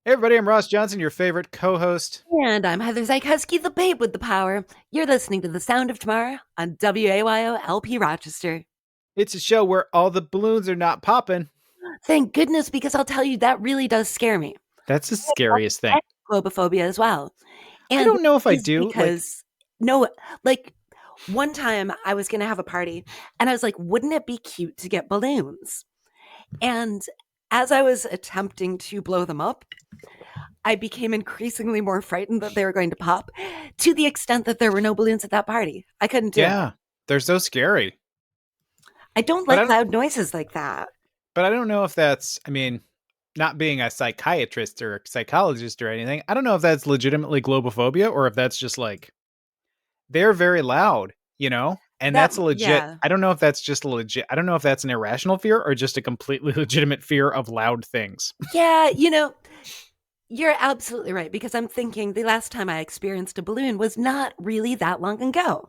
Hey everybody, I'm Ross Johnson, your favorite co-host. And I'm Heather Zykowski, the babe with the power. You're listening to The Sound of Tomorrow on WAYO LP Rochester. It's a show where all the balloons are not popping. Thank goodness, because I'll tell you, that really does scare me. That's the scariest thing. And globophobia as well. I And don't know if it I is do. because, no, like one time I was going to have a party and I was like, wouldn't it be cute to get balloons? And as I was attempting to blow them up, I became increasingly more frightened that they were going to pop to the extent that there were no balloons at that party. I couldn't do it. Yeah, they're so scary. I don't But I like don't. loud noises like that. But I don't know if that's. I mean, not being a psychiatrist or a psychologist or anything, I don't know if that's legitimately globophobia or if that's just like they're very loud, and That that's a legit. yeah. I don't know if that's just a legit. I don't know if that's an irrational fear or just a completely legitimate fear of loud things. Yeah, you're absolutely right because I'm thinking the last time I experienced a balloon was not really that long ago.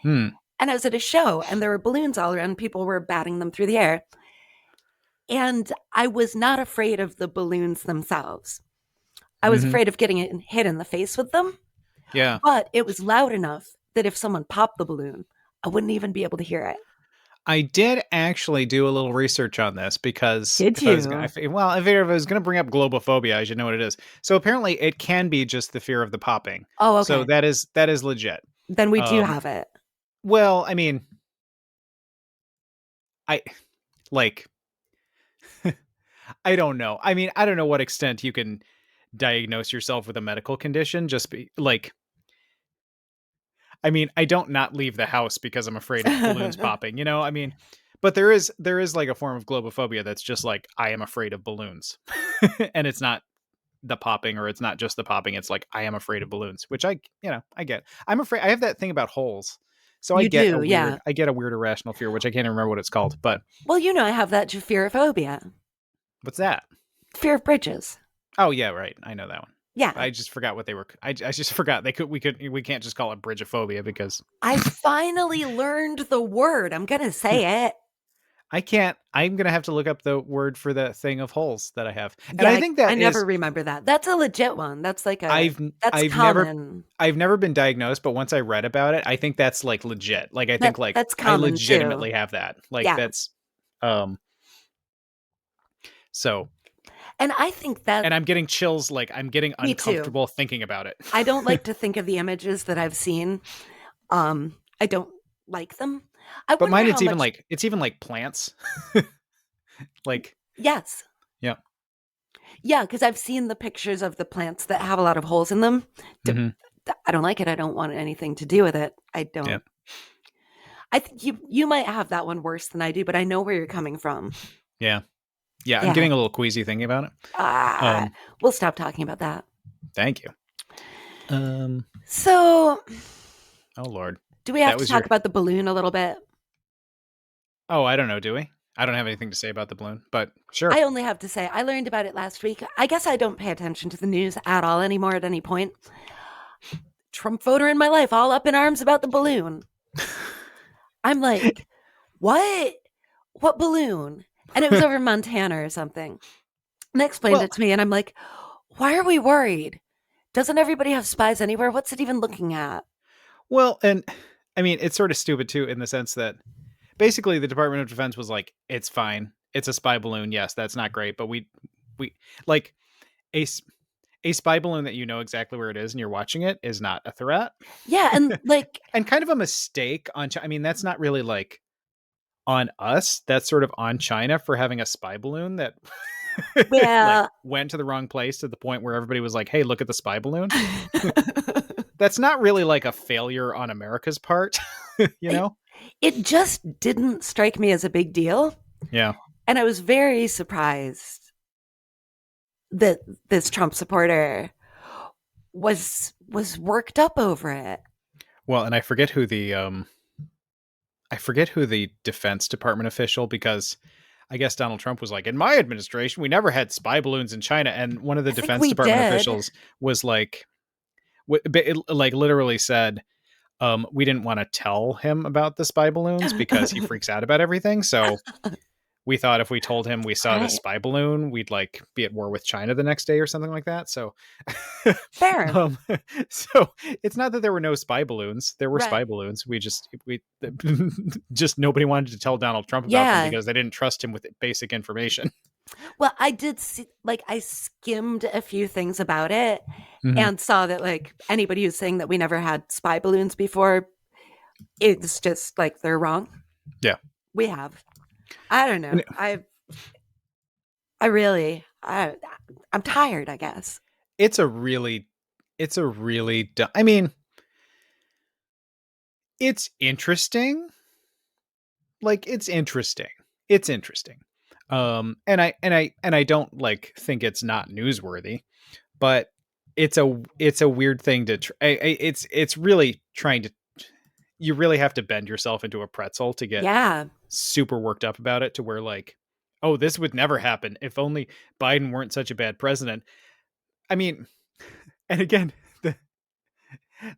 Hmm. And I was at a show and there were balloons all around, people were batting them through the air. And I was not afraid of the balloons themselves. I was Mm-hmm. afraid of getting hit in the face with them, Yeah. but it was loud enough that if someone popped the balloon, I wouldn't even be able to hear it. I did actually do a little research on this because Did if I was you? well, if I was going to bring up globophobia, I should know what it is. So apparently, it can be just the fear of the popping. Oh, So okay. that is legit. Then we do Um, have it. well, I mean, I like I don't know. I mean, I don't know what extent you can diagnose yourself with a medical condition. Just be like, I mean, I don't not leave the house because I'm afraid of balloons popping. I mean, but there is like a form of globophobia that's just like I am afraid of balloons, and it's not the popping or it's not just the popping. It's like I am afraid of balloons, which I get. I'm afraid. I have that thing about holes, so You do, yeah. I get a weird irrational fear, which I can't even remember what it's called. But Well, I have that fearophobia, what's that? fear of bridges. Oh yeah, right. I know that one. Yeah. I just forgot what they were. I just forgot we can't just call it bridgeophobia because I finally learned the word. I'm going to say it. I can't. I'm gonna have to look up the word for the thing of holes that I have, and Yeah, I I, think I that never is. remember that. That's a legit one. I've That's I've never common. I've never been diagnosed, but once I read about it, I think that's like legit. Like I think like That's I common too. legitimately have that. Like Yeah. that's um so And I think that and I'm getting chills, like I'm getting me too. uncomfortable thinking about it. I don't like to think of the images that I've seen. I don't like them. I But wonder mine how much. it's even like plants. Like Yes. yeah. Yeah, because I've seen the pictures of the plants that have a lot of holes in them. Hmm. I don't like it. I don't want anything to do with it. I Yeah. don't. I think you might have that one worse than I do, but I know where you're coming from. Yeah. Yeah, I'm Yeah. getting a little queasy thinking about it. Ah, Um we'll stop talking about that. thank you. Um So, oh lord. do we have That to was talk your about the balloon a little bit? Oh, I don't know, do we? I don't have anything to say about the balloon, but sure. I only have to say I learned about it last week. I guess I don't pay attention to the news at all anymore at any point. Trump voter in my life all up in arms about the balloon. I'm like, what? What balloon? And it was over Montana or something. And they explained Well, it to me, and I'm like, why are we worried? Doesn't everybody have spies anywhere? What's it even looking at? well, and I mean, it's sort of stupid too in the sense that basically the Department of Defense was like, "It's fine. It's a spy balloon. Yes, that's not great, but we like a a spy balloon that you know exactly where it is and you're watching it is not a threat." Yeah, and like, And kind of a mistake on I mean, that's not really like on us. That's sort of on China for having a spy balloon that like well, went to the wrong place to the point where everybody was like, "Hey, look at the spy balloon." That's not really like a failure on America's part, you it, know? it just didn't strike me as a big deal. Yeah. And I was very surprised that this Trump supporter was worked up over it. Well, and I forget who the Defense Department official because I guess Donald Trump was like, "In my administration, we never had spy balloons in China." And one of the I think Defense we Department did. officials was like, like literally said, we didn't want to tell him about the spy balloons because he freaks out about everything. So we thought if we told him we saw this Right. spy balloon, we'd like be at war with China the next day or something like that. So, Fair. um, so it's not that there were no spy balloons. There were spy Right. balloons. We just nobody wanted to tell Donald Trump about them Yeah. because they didn't trust him with basic information. Well, I did see, like, I skimmed a few things about it Mhm. and saw that, like, anybody who's saying that we never had spy balloons before, it's just like they're wrong. Yeah. We have. I don't know. And I really, I'm tired, I guess. it's a really, I mean, it's interesting. Like it's interesting. It's interesting. And I don't like think it's not newsworthy, but it's a weird thing to it's really trying to, you really have to bend yourself into a pretzel to get Yeah. super worked up about it to where like, oh, this would never happen if only Biden weren't such a bad president. I mean, and again,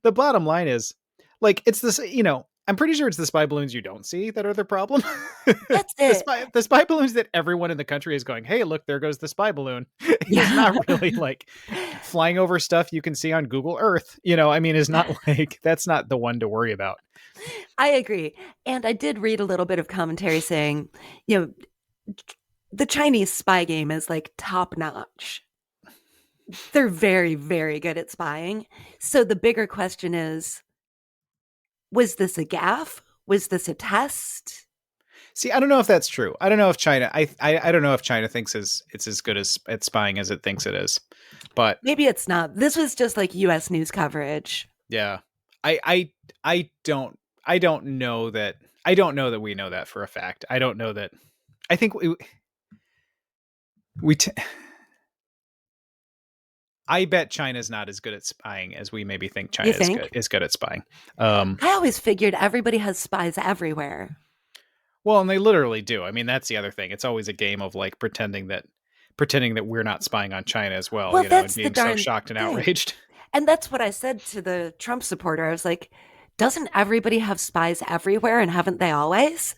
the bottom line is like it's this, I'm pretty sure it's the spy balloons you don't see that are the problem. That's the it. spy balloons that everyone in the country is going, hey, look, there goes the spy balloon. Is Yeah. not really like flying over stuff you can see on Google Earth. I mean, is not like that's not the one to worry about. I agree. And I did read a little bit of commentary saying, you know, the Chinese spy game is like top notch. They're very, very good at spying. So the bigger question is, was this a gaffe? Was this a test? See, I don't know if that's true. I don't know if China. I don't know if China thinks it's as good as at spying as it thinks it is. But Maybe it's not. This was just like US news coverage. yeah, I don't know that. I don't know that we know that for a fact. I don't know that. I think we I bet China's not as good at spying as we maybe think China You think? is good at spying. I always figured everybody has spies everywhere. Well, and they literally do. I mean, that's the other thing. It's always a game of like pretending that we're not spying on China as well, Well, and that's the being so darn shocked and thing. outraged. And that's what I said to the Trump supporter. I was like, doesn't everybody have spies everywhere and haven't they always?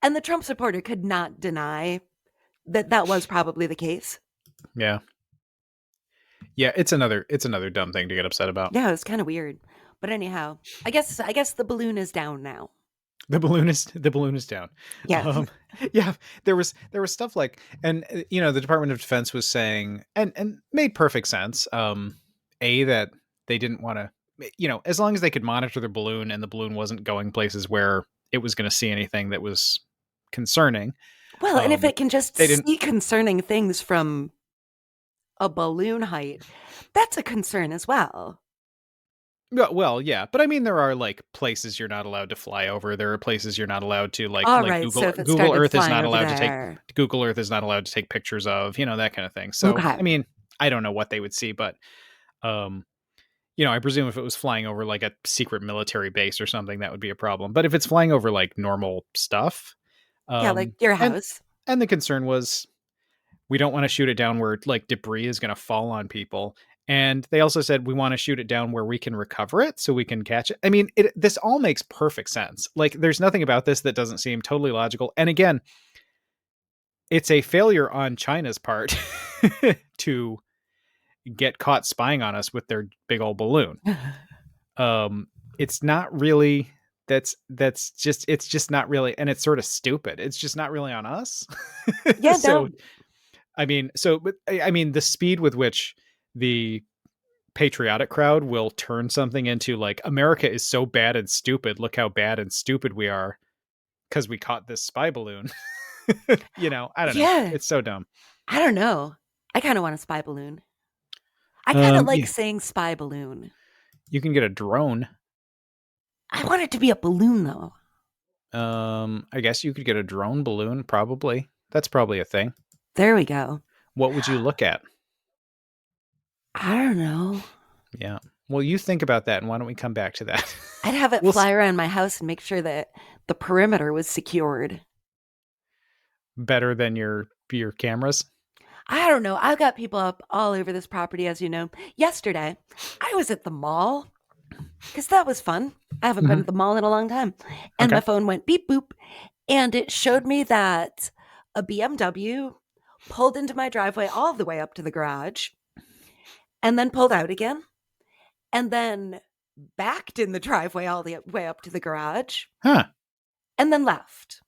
And the Trump supporter could not deny that that was probably the case. Yeah. Yeah, it's another dumb thing to get upset about. Yeah, it was kind of weird. But anyhow, I guess the balloon is down now. The balloon is down. Yeah. Yeah, there was stuff like, and the Department of Defense was saying, and made perfect sense. That they didn't want to, as long as they could monitor the balloon and the balloon wasn't going places where it was going to see anything that was concerning. Well, and if Um, it can just they didn't. see concerning things from a balloon height, that's a concern as well. Well, yeah, but I mean, there are like places you're not allowed to fly over. There are places you're not allowed to All like right, so Google if it Google started Earth is flying not over allowed to take there. Google Earth is not allowed to take pictures of, that kind of thing. So, Okay. I mean, I don't know what they would see, but um, I presume if it was flying over like a secret military base or something, that would be a problem. But if it's flying over like normal stuff, Yeah, like your and house. the concern was we don't want to shoot it down where like debris is going to fall on people. And they also said we want to shoot it down where we can recover it so we can catch it. I mean, this all makes perfect sense. Like, there's nothing about this that doesn't seem totally logical. And again, it's a failure on China's part to get caught spying on us with their big old balloon. It's not really. It's just not really, and it's sort of stupid. It's just not really on us. Yeah, So no. the speed with which the patriotic crowd will turn something into like America is so bad and stupid. Look how bad and stupid we are because we caught this spy balloon. I don't know. Yeah, It's so dumb. I don't know. I kind of want a spy balloon. I kind of like Yeah, saying spy balloon. you can get a drone. I want it to be a balloon though. I guess you could get a drone balloon. Probably that's probably a thing. There we go. What would you look at? I don't know. Yeah. Well, you think about that, and why don't we come back to that? I'd have it We'll fly around my house and make sure that the perimeter was secured. better than your cameras. I don't know. I've got people up all over this property, as you know. Yesterday, I was at the mall because that was fun. I haven't been Mhm. to the mall in a long time. And Okay. my phone went beep boop. And it showed me that a BMW pulled into my driveway all the way up to the garage and then pulled out again and then backed in the driveway all the way up to the garage Huh. and then left.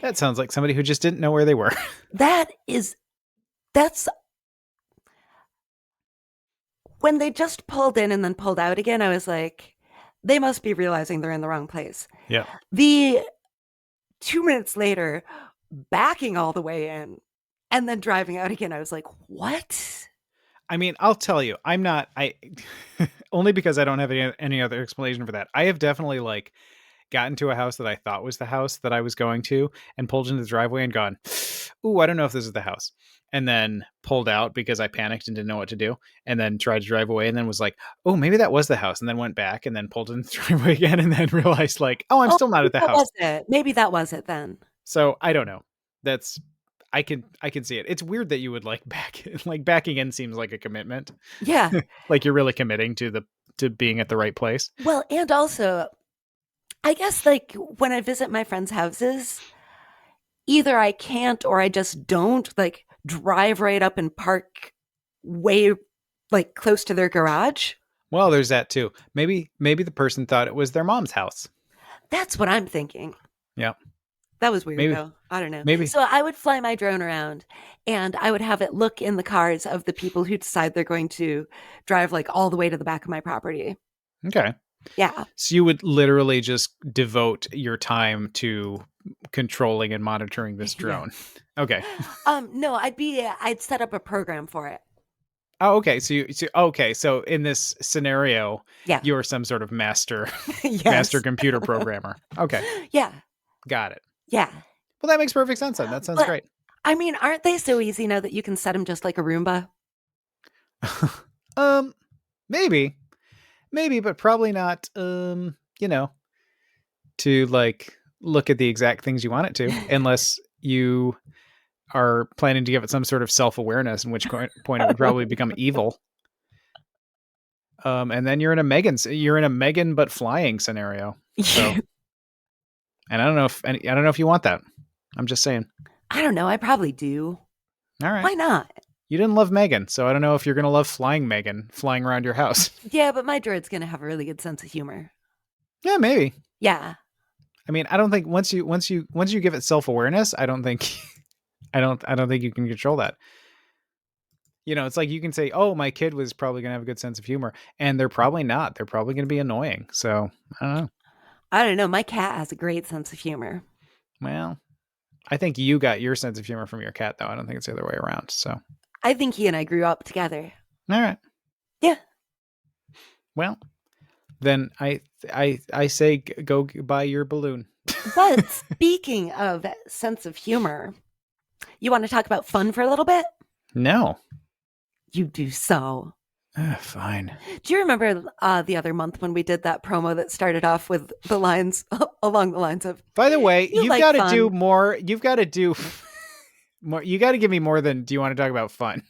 That sounds like somebody who just didn't know where they were. That's when they just pulled in and then pulled out again. I was like, they must be realizing they're in the wrong place. Yeah. The 2 minutes later, backing all the way in and then driving out again, I was like, what? I mean, I'll tell you, I only because I don't have any other explanation for that. I have definitely like gotten to a house that I thought was the house that I was going to and pulled into the driveway and gone, ooh, I don't know if this is the house. And then pulled out because I panicked and didn't know what to do. And then tried to drive away and then was like, oh, maybe that was the house. And then went back and then pulled into the driveway again and then realized like, oh, I'm still not at the house. Was it? Maybe that was it then. So I don't know. I can see it. It's weird that you would like backing in seems like a commitment. Yeah. Like you're really committing to being at the right place. Well, and also, I guess like when I visit my friends' houses, either I can't or I just don't like drive right up and park way like close to their garage. Well, there's that too. Maybe the person thought it was their mom's house. That's what I'm thinking. Yeah. That was weird, Maybe. though. I don't know. Maybe. So I would fly my drone around and I would have it look in the cars of the people who decide they're going to drive like all the way to the back of my property. Okay. Yeah. So you would literally just devote your time to controlling and monitoring this drone. Yeah. Okay. No, I'd set up a program for it. Oh, okay. So in this scenario, yeah, you're some sort of master yes. master computer programmer. Okay. Yeah. Got it. Yeah. Well, that makes perfect sense then. That sounds great. I mean, aren't they so easy now that you can set them just like a Roomba? Maybe, but probably not, to like look at the exact things you want it to, unless you are planning to give it some sort of self-awareness, in which point it would probably become evil. And then you're in a Megan but flying scenario. So, and I don't know if you want that. I'm just saying. I don't know. I probably do. All right. Why not? You didn't love Megan, so I don't know if you're going to love flying Megan flying around your house. Yeah, but my droid's going to have a really good sense of humor. Yeah, maybe. Yeah. I mean, I don't think once you give it self-awareness, I don't think you can control that. You know, it's like you can say, "Oh, my kid was probably going to have a good sense of humor," and they're probably not. They're probably going to be annoying. So, I don't know. My cat has a great sense of humor. Well, I think you got your sense of humor from your cat, though. I don't think it's the other way around. So, I think he and I grew up together. All right. Yeah. Well, then I say go buy your balloon. But speaking of sense of humor, you want to talk about fun for a little bit? No. You do so. Fine. Do you remember the other month when we did that promo that started off with the lines along the lines of, by the way, you've like got to fun. do more. You've got to do more. You got to give me more than, do you want to talk about fun?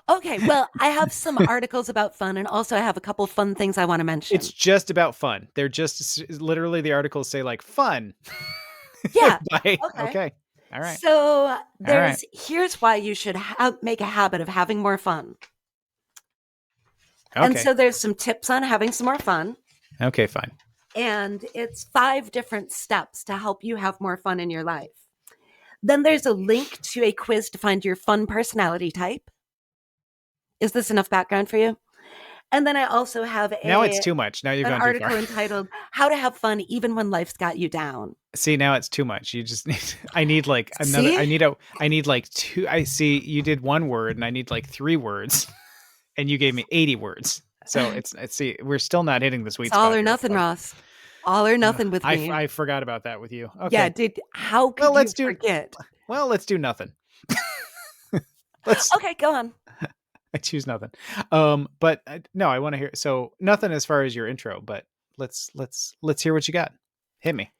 Okay, well, I have some articles about fun, and also I have a couple fun things I want to mention. It's just about fun. They're just literally, the articles say like fun. Yeah. Okay. All right. So here's why you should make a habit of having more fun. Okay. And so there's some tips on having some more fun. Okay, fine. And it's 5 different steps to help you have more fun in your life. Then there's a link to a quiz to find your fun personality type. Is this enough background for you? And then I also have now it's too much. Now you've gone too far. An article entitled "How to Have Fun Even When Life's Got You Down." See, now it's too much. You just need. I need like another. See? I need like 2. I see. You did 1 word, and I need like 3 words, and you gave me 80 words. So it's see. We're still not hitting the sweet spot. All or nothing, Ross. All or nothing with me. I forgot about that with you. Okay. Yeah, dude. How could you forget? Well, let's do nothing. Okay, go on. I choose nothing. But no, I want to hear. So nothing as far as your intro, but let's hear what you got. Hit me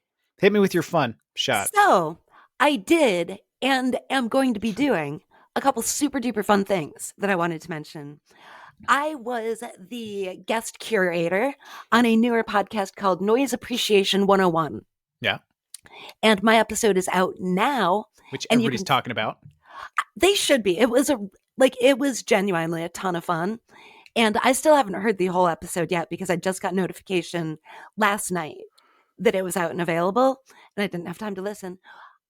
with your fun shot. So I did and am going to be doing a couple super duper fun things that I wanted to mention. I was the guest curator on a newer podcast called Noise Appreciation 101. Yeah. And my episode is out now, which and you everybody's can talking about. they should be. It was genuinely a ton of fun. And I still haven't heard the whole episode yet because I just got notification last night that it was out and available, and I didn't have time to listen.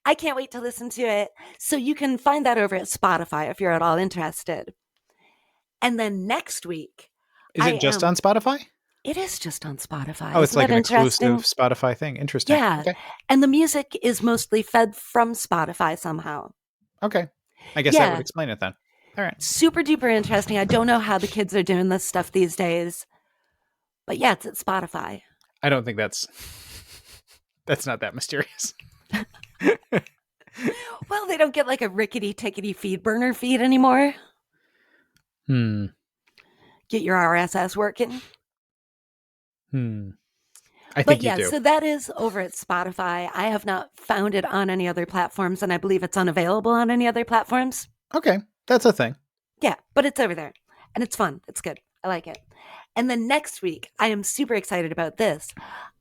I can't wait to listen to it. So you can find that over at Spotify if you're at all interested. And then next week, Is it just on Spotify? It is just on Spotify. Oh, it's Isn't like that an interesting? exclusive Spotify thing. Interesting. Yeah. Okay. And the music is mostly fed from Spotify somehow. Okay. I guess that would explain it then. All right. Super duper interesting. I don't know how the kids are doing this stuff these days. But yeah, it's at Spotify. I don't think that's not that mysterious. Well, they don't get like a rickety tickety feed burner feed anymore. Get your RSS working. I think you do. So that is over at Spotify. I have not found it on any other platforms, and I believe it's unavailable on any other platforms. Okay, that's a thing. Yeah, but it's over there, and it's fun. It's good. I like it. And then next week, I am super excited about this.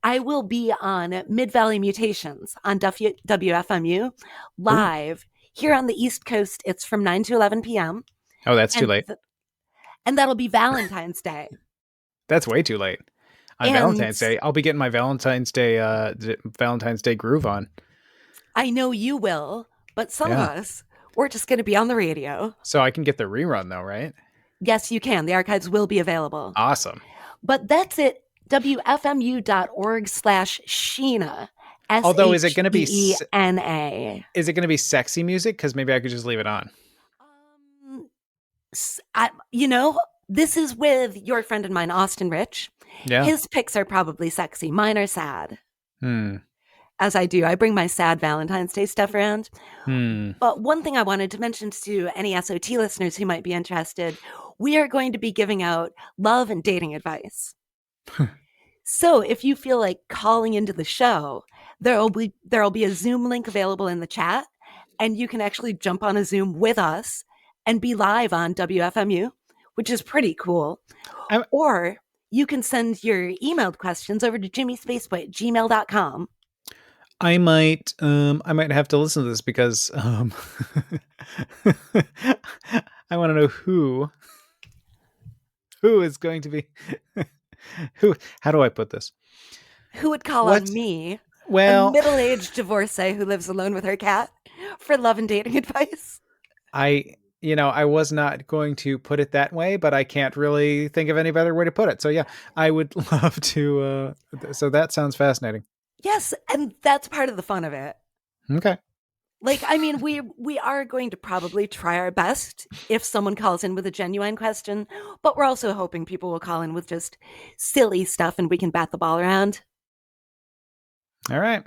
I will be on Mid Valley Mutations on WFMU live here on the East Coast. It's from 9 to 11 p.m. Oh, that's too late. And that'll be Valentine's Day. That's way too late. On Valentine's Day, I'll be getting my Valentine's Day groove on. I know you will, but some of us, we're just going to be on the radio. So I can get the rerun though, right? Yes, you can. The archives will be available. Awesome. But that's it. WFMU.org/Sheena. Although, is it going to be SHENA? Is it going to be sexy music? Because maybe I could just leave it on. This is with your friend and mine, Austin Rich. Yeah. His picks are probably sexy. Mine are sad. As I do. I bring my sad Valentine's Day stuff around. But one thing I wanted to mention to any SOT listeners who might be interested, we are going to be giving out love and dating advice. So if you feel like calling into the show, there'll be a Zoom link available in the chat, and you can actually jump on a Zoom with us and be live on WFMU, which is pretty cool. Or you can send your emailed questions over to jimmyspaceboy@gmail.com. I might have to listen to this because I want to know who is going to be who. How do I put this? Who would call on me, a middle-aged divorcee who lives alone with her cat, for love and dating advice? I was not going to put it that way, but I can't really think of any better way to put it. So yeah, I would love to. So that sounds fascinating. Yes, and that's part of the fun of it. Okay. We are going to probably try our best if someone calls in with a genuine question, but we're also hoping people will call in with just silly stuff and we can bat the ball around. All right.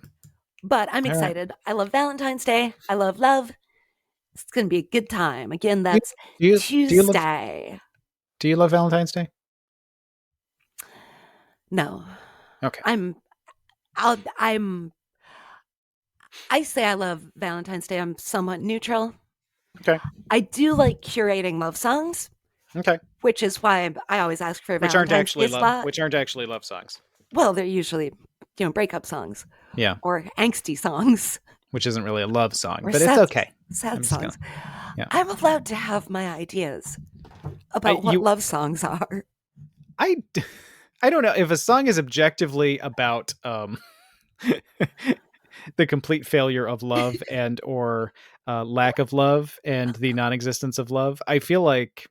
But I'm excited. Right. I love Valentine's Day. I love love. It's going to be a good time. Again, that's Tuesday. Do you love Valentine's Day? No. Okay. I say I love Valentine's Day. I'm somewhat neutral. Okay. I do like curating love songs. Okay. Which is why I always ask for Valentine's Day slot. Which aren't actually love songs. Well, they're usually, breakup songs. Yeah. Or angsty songs. Which isn't really a love song, but sad, it's okay. Sad songs. I'm allowed to have my ideas about what love songs are. I don't know if a song is objectively about the complete failure of love and or lack of love and the non-existence of love. I feel like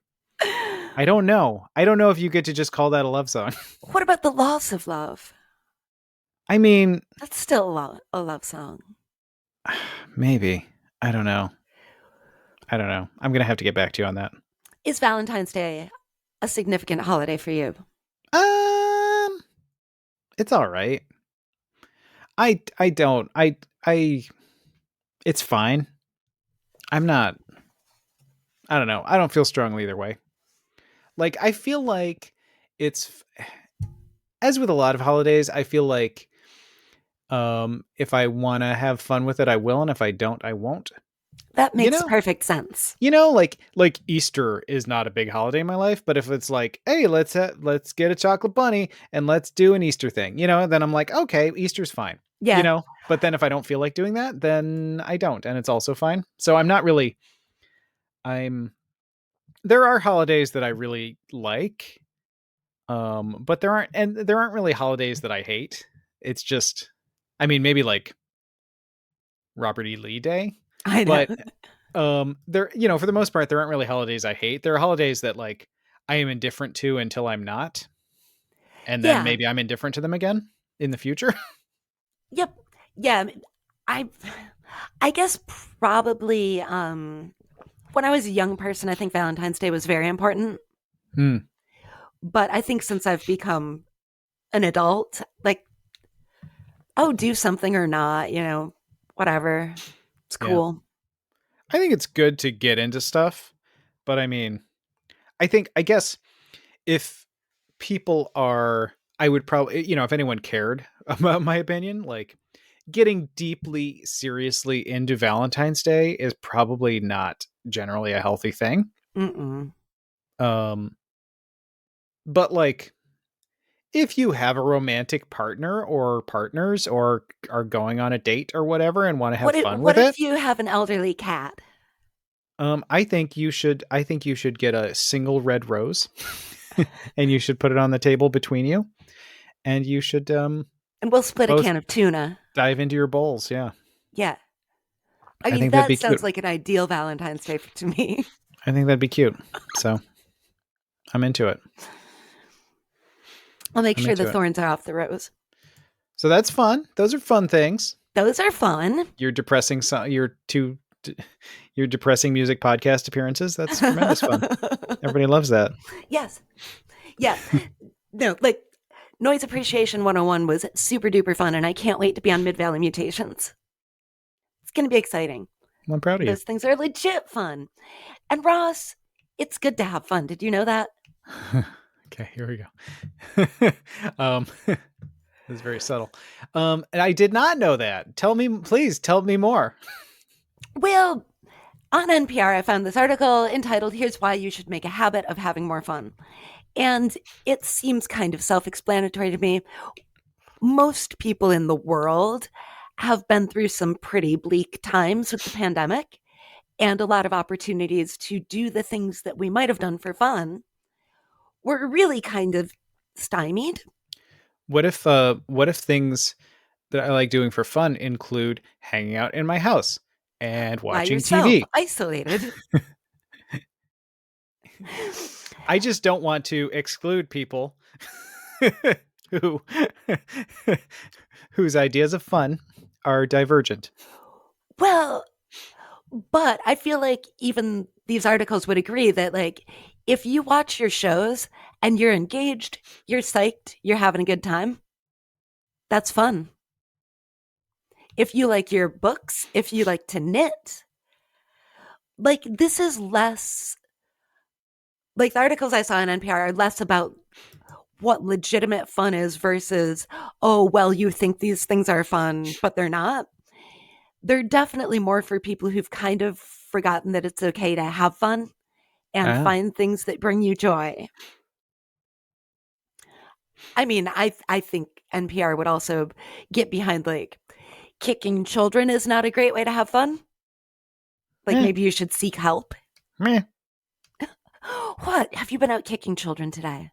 I don't know if you get to just call that a love song. What about the loss of love? I mean, that's still a love song. Maybe. I don't know. I'm gonna have to get back to you on that. Is Valentine's Day a significant holiday for you? It's all right. It's fine. I don't know. I don't feel strongly either way. Like, I feel like it's, as with a lot of holidays, I feel like if I want to have fun with it, I will. And if I don't, I won't. That You makes know? perfect sense. Like Easter is not a big holiday in my life, but if it's like, hey, let's get a chocolate bunny and let's do an Easter thing, then I'm like, okay, Easter's fine, Yeah. But then if I don't feel like doing that, then I don't, and it's also fine. So I'm not really. I'm. There are holidays that I really like, but there aren't really holidays that I hate. It's just, I mean, maybe like Robert E. Lee Day, I know. but there, for the most part, there aren't really holidays I hate. There are holidays that like I am indifferent to until I'm not, and then Yeah. maybe I'm indifferent to them again in the future. Yep. Yeah. I I guess probably when I was a young person, I think Valentine's Day was very important. Hmm. But I think since I've become an adult, like, oh, do something or not, whatever. It's Yeah. cool. I think it's good to get into stuff, but I mean, I guess if people are, I would probably, if anyone cared about my opinion, like getting deeply seriously into Valentine's Day is probably not generally a healthy thing. Mm-mm. Um, but like if you have a romantic partner or partners or are going on a date or whatever and want to have fun What with it, if you have an elderly cat? I think you should get a single red rose and you should put it on the table between you and you should And we'll split a both can of tuna. dive into your bowls. Yeah. Yeah. I I mean, think that'd that be sounds cute. like an ideal Valentine's Day to me. I think that'd be cute. So I'm into it. I'll make I'm sure the into it. thorns are off the rose. So that's fun. Those are fun things. Those are fun. Your depressing your depressing music podcast appearances. That's tremendous fun. Everybody loves that. Yes. Yeah. No, like Noise Appreciation 101 was super duper fun, and I can't wait to be on Mid Valley Mutations. It's going to be exciting. Well, I'm proud of you. Those things are legit fun. And Ross, it's good to have fun. Did you know that? Okay, here we go. This is very subtle. And I did not know that. Please tell me more. Well, on NPR, I found this article entitled, Here's Why You Should Make a Habit of Having More Fun. And it seems kind of self explanatory to me. Most people in the world have been through some pretty bleak times with the pandemic and a lot of opportunities to do the things that we might have done for fun were really kind of stymied. What if things that I like doing for fun include hanging out in my house and By watching yourself, TV? isolated. I just don't want to exclude people who whose ideas of fun are divergent. Well, but I feel like even these articles would agree that, like, if you watch your shows and you're engaged, you're psyched, you're having a good time, that's fun. If you like your books, if you like to knit, like, this is less like the articles I saw on NPR are less about what legitimate fun is versus, oh, well, you think these things are fun, but they're not. They're definitely more for people who've kind of forgotten that it's okay to have fun and Ah, find things that bring you joy. I mean, I think NPR would also get behind, like, kicking children is not a great way to have fun. Like, eh, maybe you should seek help. meh. What? Have you been out kicking children today?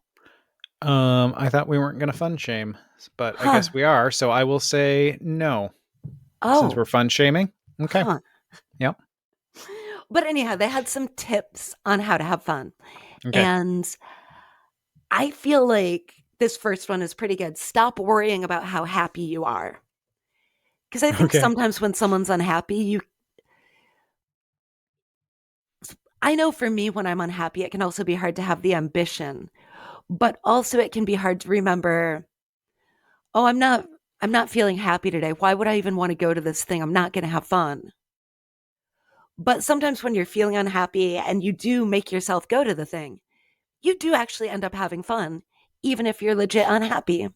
I thought we weren't gonna fun shame, but I Huh. guess we are. So I will say no, since we're Oh, fun shaming. Okay. huh. Yep. But anyhow, they had some tips on how to have fun. Okay. And I feel like this first one is pretty good. Stop worrying about how happy you are. Because I think Okay. sometimes when someone's unhappy, I know for me, when I'm unhappy, it can also be hard to have the ambition, but also it can be hard to remember, oh, I'm not feeling happy today. Why would I even want to go to this thing? I'm not going to have fun. But sometimes when you're feeling unhappy and you do make yourself go to the thing, you do actually end up having fun, even if you're legit unhappy.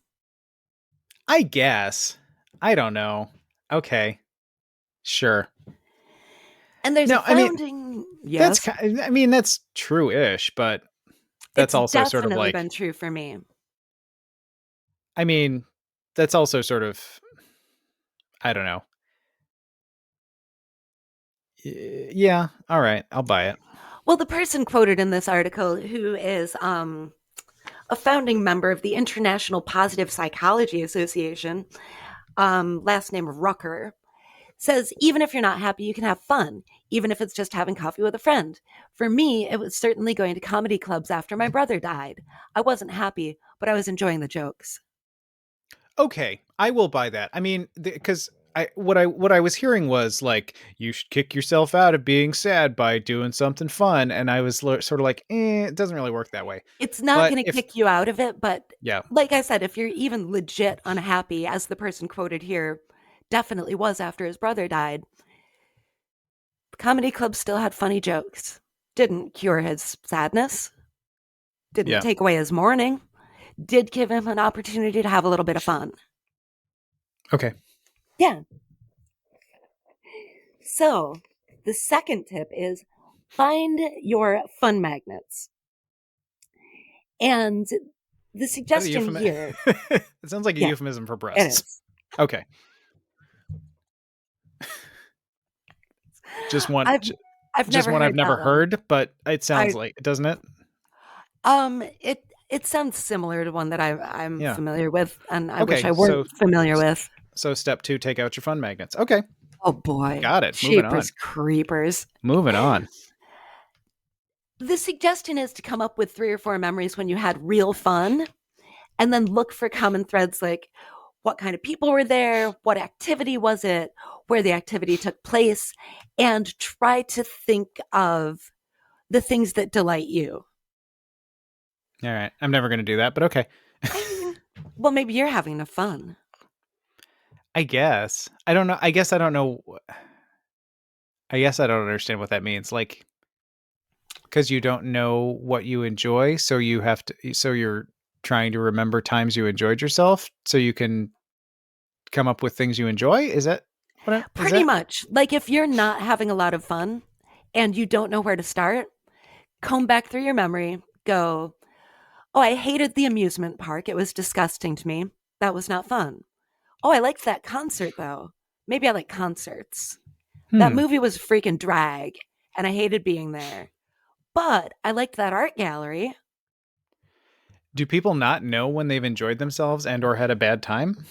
I guess. I don't know. Okay. Sure. And there's a No, I mean, founding, that's yes, I mean, that's true-ish, but that's it's also sort of definitely like, been true for me. I mean, that's also sort of, I don't know. Yeah, all right, I'll buy it. Well, the person quoted in this article, who is a founding member of the International Positive Psychology Association, last name Rucker, says even if you're not happy, you can have fun, even if it's just having coffee with a friend. For me, it was certainly going to comedy clubs after my brother died. I wasn't happy, but I was enjoying the jokes. Okay, I will buy that. I mean, because what I was hearing was like you should kick yourself out of being sad by doing something fun, and I was sort of like, it doesn't really work that way. It's not But going to if kick you out of it, but yeah, like I said, if you're even legit unhappy, as the person quoted here definitely was after his brother died, the comedy club still had funny jokes. Didn't cure his sadness, didn't yeah, take away his mourning, did give him an opportunity to have a little bit of fun. okay. Yeah. So the second tip is find your fun magnets. And the Is that a suggestion euphemism? here, It sounds like a yeah, euphemism for it breasts. is. Okay, just one, I've I've just never one I've heard never that one. heard, but it sounds I like, doesn't it? it sounds similar to one that I'm Yeah. familiar with, and I wish Okay, I weren't familiar with. so step two, take out your fun magnets. Okay, Oh boy, got it. Moving jeepers on. creepers. Moving on. The suggestion is to come up with 3 or 4 memories when you had real fun, and then look for common threads like what kind of people were there, what activity was it, where the activity took place, and try to think of the things that delight you. All right, I'm never gonna do that, but okay. I mean, well, maybe you're having enough fun. I guess. I don't know. I guess I don't know. I guess I don't understand what that means. Like, because you don't know what you enjoy, so you have to. So you're trying to remember times you enjoyed yourself, so you can come up with things you enjoy. Is that what? Is Pretty that? much. Like if you're not having a lot of fun and you don't know where to start, comb back through your memory, go, oh, I hated the amusement park. It was disgusting to me. That was not fun. Oh, I liked that concert though. Maybe I like concerts. That Hmm. movie was freaking drag and I hated being there. But I liked that art gallery. Do people not know when they've enjoyed themselves and or had a bad time?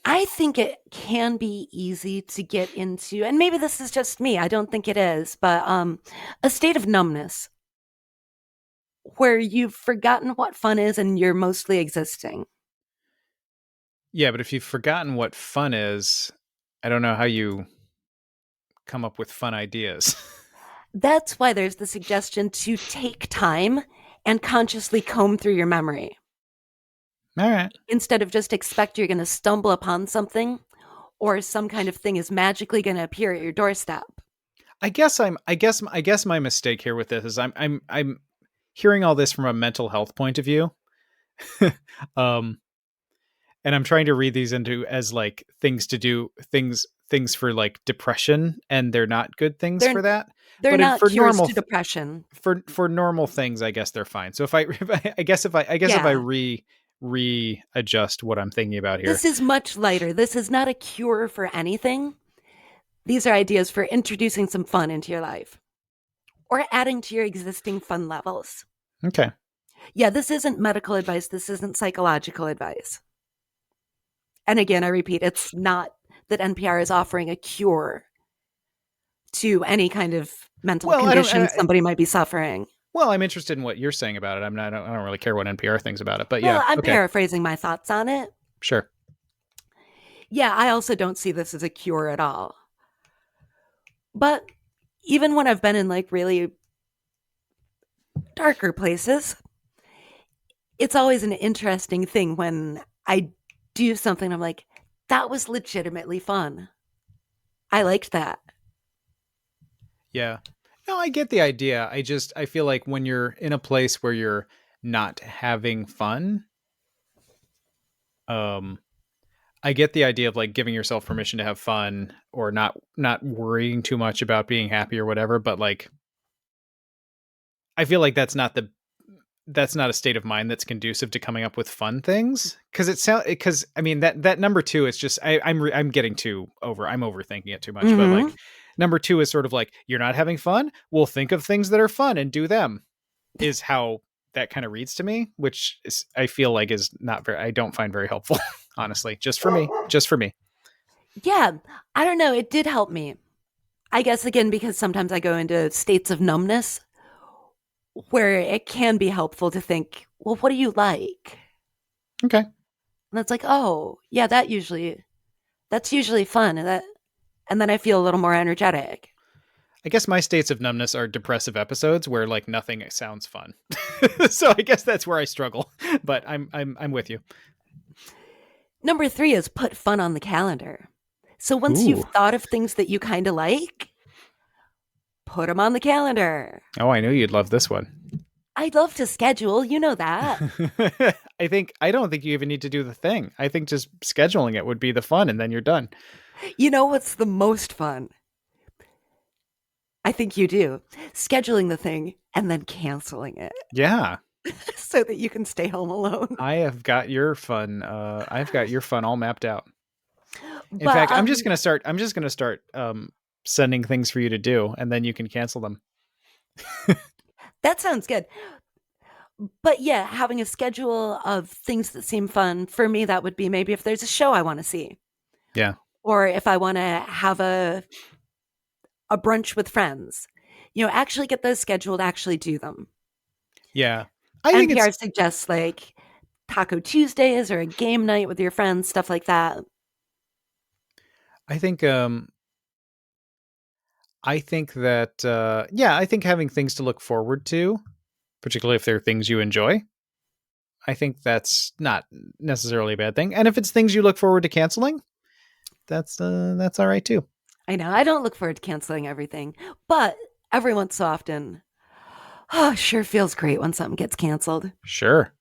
I think it can be easy to get into, and maybe this is just me. I don't think it is, but a state of numbness where you've forgotten what fun is and you're mostly existing. Yeah, but if you've forgotten what fun is, I don't know how you come up with fun ideas. That's why there's the suggestion to take time and consciously comb through your memory All right. instead of just expect you're going to stumble upon something or some kind of thing is magically going to appear at your doorstep. I guess my mistake here with this is I'm hearing all this from a mental health point of view. um and I'm trying to read these into as like things to do, things for like depression, and they're not good things They're for that. they're But not for cures normal to depression. for normal things, I guess they're fine. So if I if I Yeah. readjust what I'm thinking about here. This is much lighter. This is not a cure for anything. These are ideas for introducing some fun into your life or adding to your existing fun levels. Okay. Yeah, this isn't medical advice. This isn't psychological advice. And again, I repeat, it's not that NPR is offering a cure to any kind of mental Well, I don't. condition somebody might be suffering. Well, I'm interested in what you're saying about it. I don't really care what NPR thinks about it, but yeah. Well, I'm Okay. paraphrasing my thoughts on it. Sure. Yeah, I also don't see this as a cure at all. But even when I've been in like really darker places, it's always an interesting thing when I do something. I'm like, that was legitimately fun. I liked that. Yeah. No, I get the idea. I feel like when you're in a place where you're not having fun, um I get the idea of like giving yourself permission to have fun or not worrying too much about being happy or whatever, but like I feel like that's not a state of mind that's conducive to coming up with fun things. Because I mean that number two is just I'm getting too over I'm overthinking it too much. But like Hmm. number two is sort of like you're not having fun. We'll think of things that are fun and do them. Is how that kind of reads to me, which is, I feel like is not very. I don't find very helpful, honestly. Just for me. Just for me. Yeah, I don't know. It did help me. I guess again because sometimes I go into states of numbness where it can be helpful to think, well, what do you like? Okay. And that's like, oh, yeah, that's usually fun, and then I feel a little more energetic. I guess my states of numbness are depressive episodes where like nothing sounds fun. So I guess that's where I struggle. But I'm with you. Number 3 is put fun on the calendar. So once you've Ooh. thought of things that you kind of like, put them on the calendar. Oh, I knew you'd love this one. I'd love to schedule, you know that. I don't think you even need to do the thing. I think just scheduling it would be the fun and then you're done. You know what's the most fun? I think you do. Scheduling the thing and then canceling it Yeah. so that you can stay home alone. I've got your fun all mapped out. In But fact, I'm just gonna start sending things for you to do and then you can cancel them. that sounds good. But yeah, having a schedule of things that seem fun for me, that would be maybe if there's a show I want to see, Yeah. or if I want to have a brunch with friends. Actually get those scheduled, actually do them. Yeah. I think it's NPR suggests like Taco Tuesdays or a game night with your friends, stuff like that. I think I think that yeah, I think having things to look forward to, particularly if they're things you enjoy, I think that's not necessarily a bad thing. And if it's things you look forward to canceling, that's all right too. I know I don't look forward to canceling everything, but every once so often, oh, sure feels great when something gets canceled. Sure.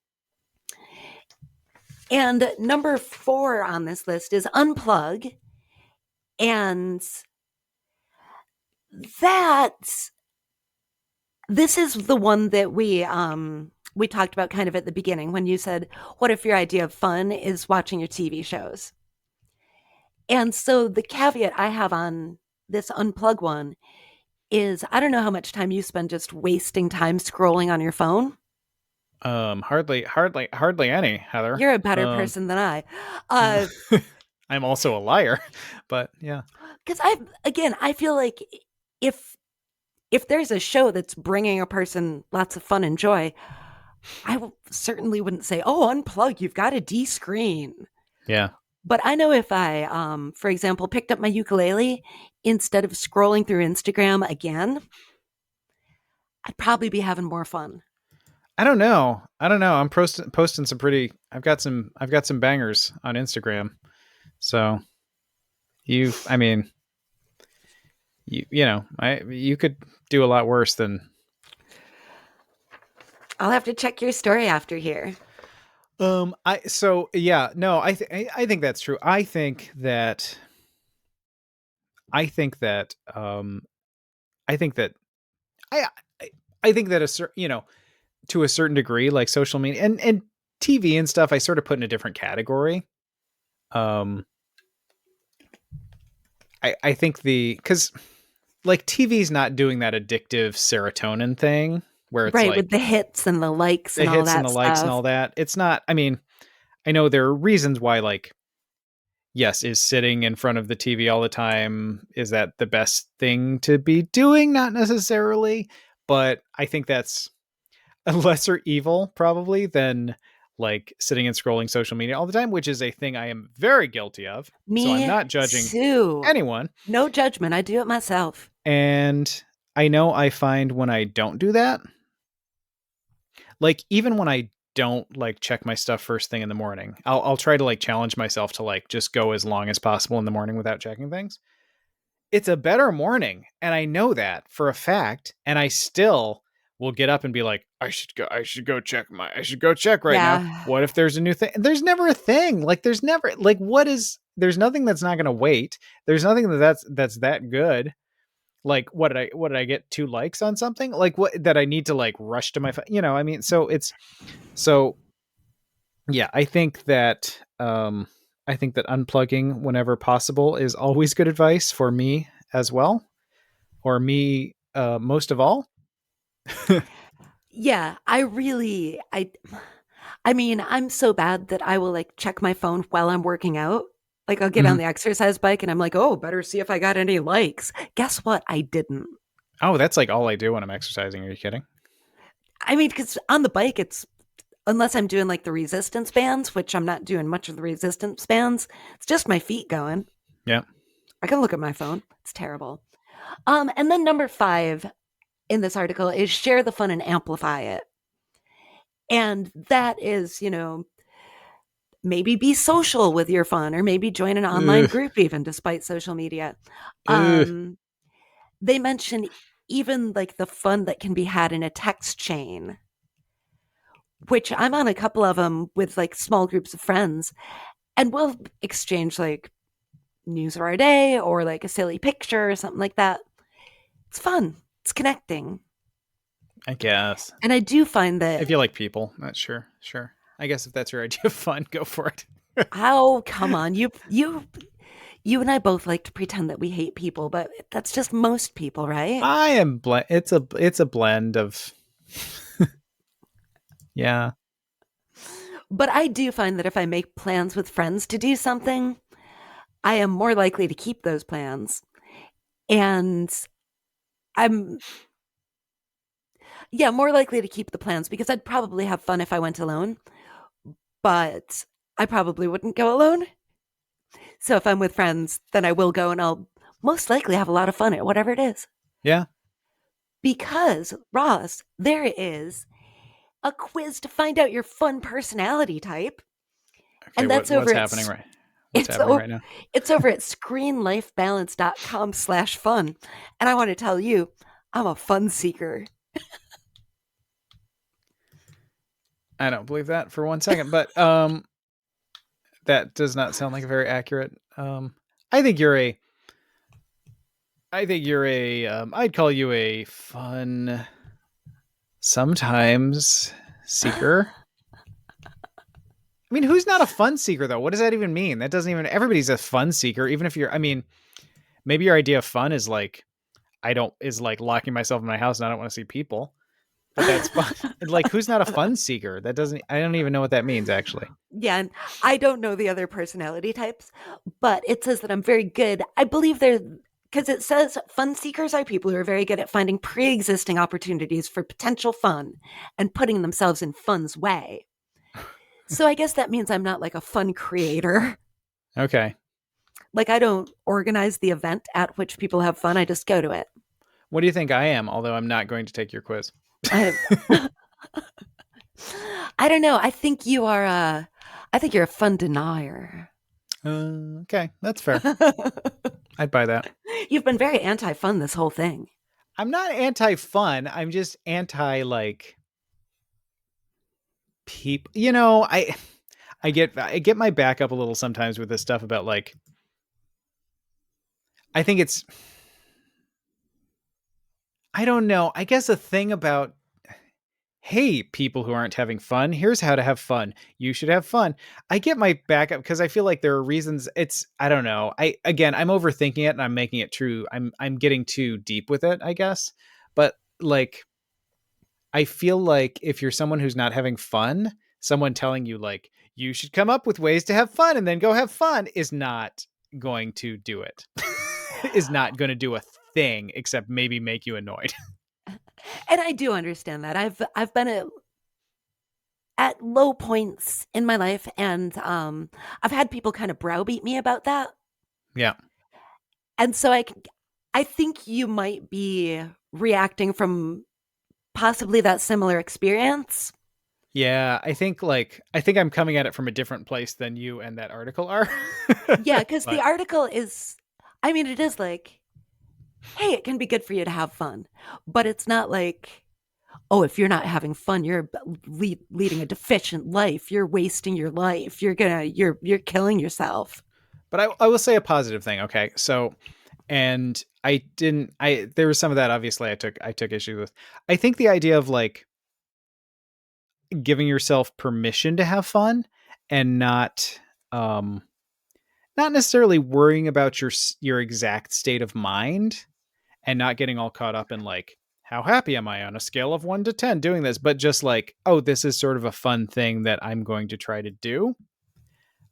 And number 4 on this list is unplug. And that this is the one that we talked about kind of at the beginning when you said, what if your idea of fun is watching your TV shows? And so the caveat I have on this unplug one is I don't know how much time you spend just wasting time scrolling on your phone. Hardly any, Heather. You're a better person than I. Uh, I'm also a liar, but yeah. because I feel like if if there's a show that's bringing a person lots of fun and joy, certainly wouldn't say, "Oh, unplug. You've got to de-screen." Yeah. But I know if I, for example, picked up my ukulele instead of scrolling through Instagram again, I'd probably be having more fun. I don't know. I don't know. I'm posting some pretty I've got some bangers on Instagram. So I mean, you could do a lot worse than I'll have to check your story after here. I so yeah, no, I think that's true. I think that I think that I I I think that a certain, to a certain degree, like social media and TV and stuff, I sort of put in a different category. Um, I think because like TV's not doing that addictive serotonin thing where it's Right, like with the hits and the likes the and all hits and that the likes and stuff. all that. It's not. I mean, I know there are reasons why. Like, yes, is sitting in front of the TV all the time, is that the best thing to be doing? Not necessarily, but I think that's a lesser evil probably than like sitting and scrolling social media all the time, which is a thing I am very guilty of. So I'm Me not judging too. anyone. No judgment. I do it myself. And I know I find when I don't do that, like even when I don't like check my stuff first thing in the morning, I'll try to like challenge myself to like just go as long as possible in the morning without checking things. It's a better morning, and I know that for a fact, and I still will get up and be like, I should go check right now. Yeah. What if there's a new thing? There's never a thing. Like there's never like there's nothing that's not going to wait. There's nothing that's that good. Like what did I get 2 likes on something? Like what that I need to like rush to my phone, I mean, so yeah, I think that unplugging whenever possible is always good advice for me as well, or me most of all. Yeah, I mean, I'm so bad that I will like check my phone while I'm working out. Like I'll get on Mhm. the exercise bike and I'm like, "Oh, better see if I got any likes." Guess what? I didn't. Oh, that's like all I do when I'm exercising. Are you kidding? I mean, cuz on the bike it's unless I'm doing like the resistance bands, which I'm not doing much of the resistance bands, it's just my feet going. Yeah. I can look at my phone. It's terrible. And then number 5 in this article is share the fun and amplify it. And that is, maybe be social with your fun or maybe join an online Ugh, group even despite social media. ugh. Um, they mention even like the fun that can be had in a text chain, which I'm on a couple of them with like small groups of friends, and we'll exchange like news of our day or like a silly picture or something like that. It's fun. It's connecting. I guess And I do find that, if you like people, not sure. I guess if that's your idea of fun, go for it. oh, come on. You and I both like to pretend that we hate people, but that's just most people, right? I am it's a blend of yeah. But I do find that if I make plans with friends to do something, I am more likely to keep those plans. And I'm, yeah, more likely to keep the plans because I'd probably have fun if I went alone, but I probably wouldn't go alone. So if I'm with friends, then I will go and I'll most likely have a lot of fun at whatever it is. Yeah. Because, Ross, there is a quiz to find out your fun personality type. Okay, And that's over what's at happening right? What's it's happening o- right now? it's over at screenlifebalance.com/fun. And I want to tell you, I'm a fun seeker. I don't believe that for 1 second, but that does not sound like a very accurate. I think you're a. I think you're a. I'd call you a fun, sometimes seeker. I mean, who's not a fun seeker though? What does that even mean? That doesn't even. Everybody's a fun seeker, even if you're. I mean, maybe your idea of fun is like is like locking myself in my house and I don't want to see people. But that's fun. Like, who's not a fun seeker? That doesn't. I don't even know what that means actually. Yeah, and I don't know the other personality types, but it says that I'm very good. I believe they're because it says fun seekers are people who are very good at finding pre-existing opportunities for potential fun and putting themselves in fun's way. So I guess that means I'm not like a fun creator. Okay. Like I don't organize the event at which people have fun. I just go to it. What do you think I am? Although I'm not going to take your quiz. I, I don't know. I think you're a fun denier. Okay, that's fair. I'd buy that. You've been very anti-fun this whole thing. I'm not anti-fun. I'm just anti like people. I get my back up a little sometimes with this stuff about like. I think it's. I don't know. I guess a thing about hey, people who aren't having fun, here's how to have fun. You should have fun. I get my back up because I feel like there are reasons I don't know. I'm overthinking it and I'm making it true. I'm getting too deep with it, I guess. But like I feel like if you're someone who's not having fun, someone telling you like you should come up with ways to have fun and then go have fun is not going to do it. Is not going to do a thing except maybe make you annoyed. And I do understand that. I've been at low points in my life and I've had people kind of browbeat me about that. Yeah. And so I think you might be reacting from possibly that similar experience. Yeah, I think I'm coming at it from a different place than you and that article are. Yeah, because the But article is, I mean, it is like, hey, it can be good for you to have fun, but it's not like, oh, if you're not having fun, you're leading a deficient life. You're wasting your life. You're killing yourself. But I will say a positive thing. Okay, so and I didn't. I there was some of that. Obviously, I took issue with. I think the idea of like giving yourself permission to have fun and um not necessarily worrying about your exact state of mind and not getting all caught up in like how happy am I on a scale of 1 to 10 doing this, but just like, oh, this is sort of a fun thing that I'm going to try to do.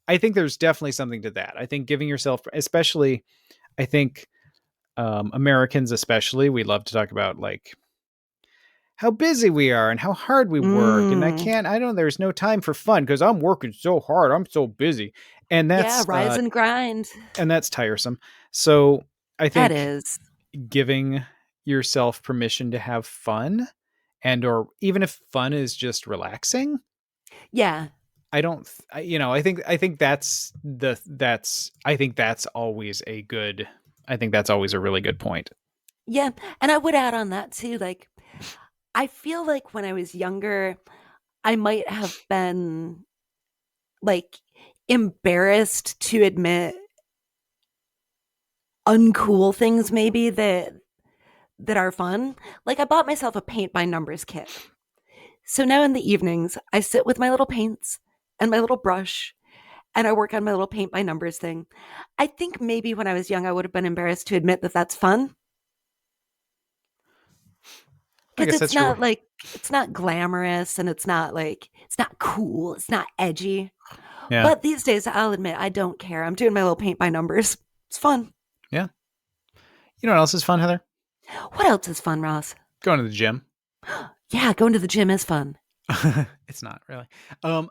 I think there's definitely something to that. I think giving yourself, especially, I think Americans especially, we love to talk about like how busy we are and how hard we work, and Mm, I don't, there's no time for fun because I'm working so hard, I'm so busy, and yeah, rise and grind. that's tiresome. So I That think is. giving yourself permission to have fun, and or even if fun is just relaxing, Yeah. I don't I think that's always a good, I think that's always a really good point. Yeah. And I would add on that too. Like, I feel like when I was younger, I might have been like embarrassed to admit uncool things maybe that are fun. Like I bought myself a paint by numbers kit. So now in the evenings, I sit with my little paints and my little brush and I work on my little paint by numbers thing. I think maybe when I was young, I would have been embarrassed to admit that that's fun I because guess that's true. it's not glamorous and it's not cool. It's not edgy. Yeah. But these days, I'll admit I don't care. I'm doing my little paint by numbers. It's fun. Yeah. You know what else is fun, Heather? What else is fun, Ross? Going to the gym. Yeah, going to the gym is fun. It's not really.